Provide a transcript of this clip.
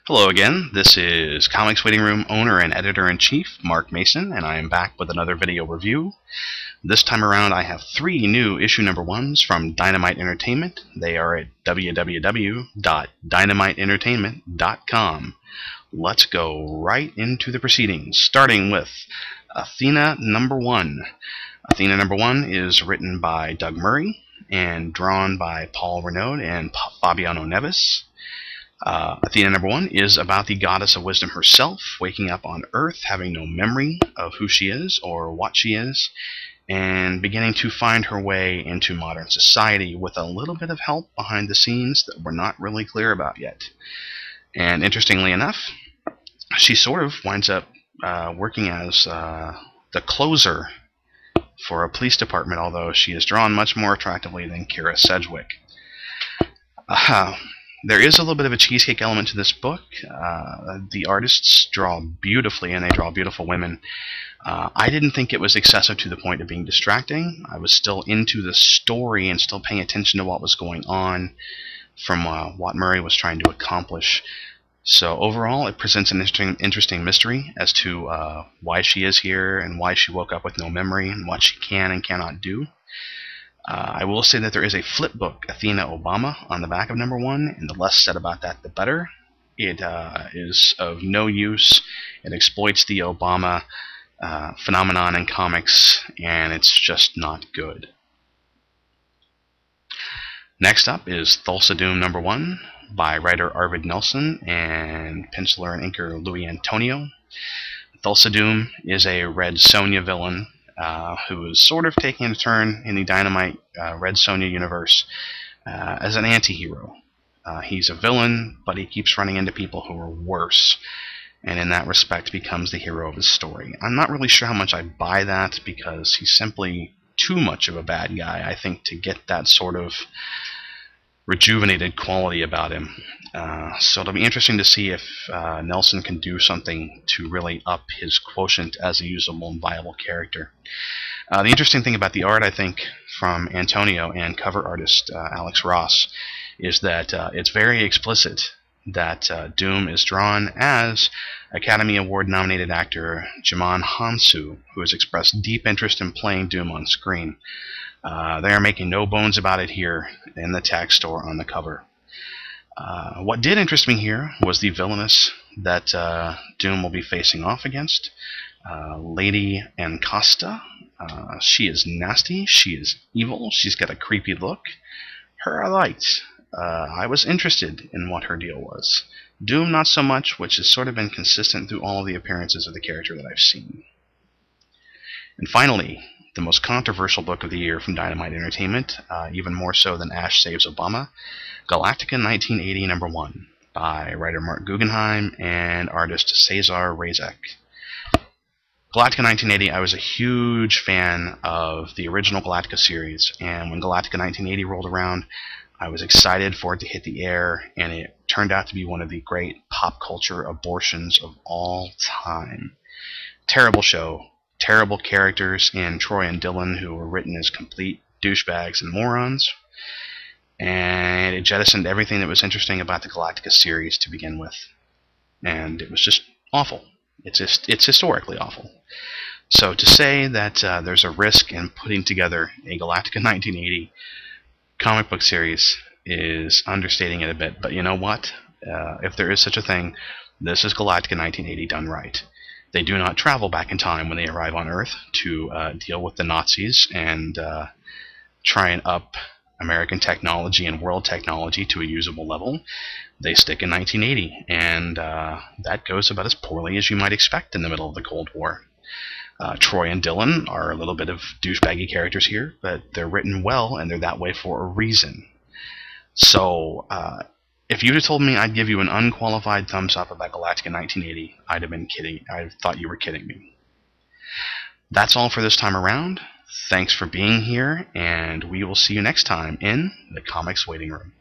Hello again, this is Comics Waiting Room owner and editor-in-chief, Mark Mason, and I am back with another video review. This time around I have 3 new issue number 1s from Dynamite Entertainment. They are at www.dynamiteentertainment.com. Let's go right into the proceedings, starting with Athena number 1. Athena number 1 is written by Doug Murray and drawn by Paul Renaud and Fabiano Neves. Athena number 1 is about the goddess of wisdom herself, waking up on Earth, having no memory of who she is or what she is, and beginning to find her way into modern society with a little bit of help behind the scenes that we're not really clear about yet. And interestingly enough, she sort of winds up working as the closer for a police department, although she is drawn much more attractively than Kira Sedgwick. There is a little bit of a cheesecake element to this book. The artists draw beautifully, and they draw beautiful women. I didn't think it was excessive to the point of being distracting. I was still into the story and still paying attention to what was going on from what Murray was trying to accomplish. So overall, it presents an interesting mystery as to why she is here and why she woke up with no memory and what she can and cannot do. I will say that there is a flip book, Athena Obama, on the back of number 1, and the less said about that, the better. It is of no use. It exploits the Obama phenomenon in comics, and it's just not good. Next up is Thulsa Doom number 1 by writer Arvid Nelson and penciler and inker Louis Antonio. Thulsa Doom is a Red Sonja villain who is sort of taking a turn in the Dynamite Red Sonja universe as an anti-hero. He's a villain, but he keeps running into people who are worse, and in that respect becomes the hero of his story. I'm not really sure how much I buy that, because he's simply too much of a bad guy, I think, to get that sort of rejuvenated quality about him. So it'll be interesting to see if Nelson can do something to really up his quotient as a usable and viable character. The interesting thing about the art, I think, from Antonio and cover artist Alex Ross, is that it's very explicit that Doom is drawn as Academy Award nominated actor Djimon Hounsou, who has expressed deep interest in playing Doom on screen. They are making no bones about it here in the text or on the cover. What did interest me here was the villainess that Doom will be facing off against, Lady Ancosta. She is nasty, she is evil, she's got a creepy look. Her I liked. I was interested in what her deal was. Doom not so much, which has sort of been consistent through all of the appearances of the character that I've seen. And finally, the most controversial book of the year from Dynamite Entertainment, even more so than Ash Saves Obama, Galactica 1980 number 1 by writer Mark Guggenheim and artist Cesar Razek. Galactica 1980, I was a huge fan of the original Galactica series, and when Galactica 1980 rolled around, I was excited for it to hit the air, and it turned out to be one of the great pop culture abortions of all time. Terrible show. Terrible characters in Troy and Dylan, who were written as complete douchebags and morons, and it jettisoned everything that was interesting about the Galactica series to begin with, and it was just awful. It's historically awful. So to say that there's a risk in putting together a Galactica 1980 comic book series is understating it a bit, but you know what? If there is such a thing, this is Galactica 1980 done right. They do not travel back in time when they arrive on Earth to deal with the Nazis and try and up American technology and world technology to a usable level. They stick in 1980, and that goes about as poorly as you might expect in the middle of the Cold War. Troy and Dylan are a little bit of douchebaggy characters here, but they're written well, and they're that way for a reason. So, if you'd have told me I'd give you an unqualified thumbs up about Galactica 1980, I'd have been kidding. I thought you were kidding me. That's all for this time around. Thanks for being here, and we will see you next time in the Comics Waiting Room.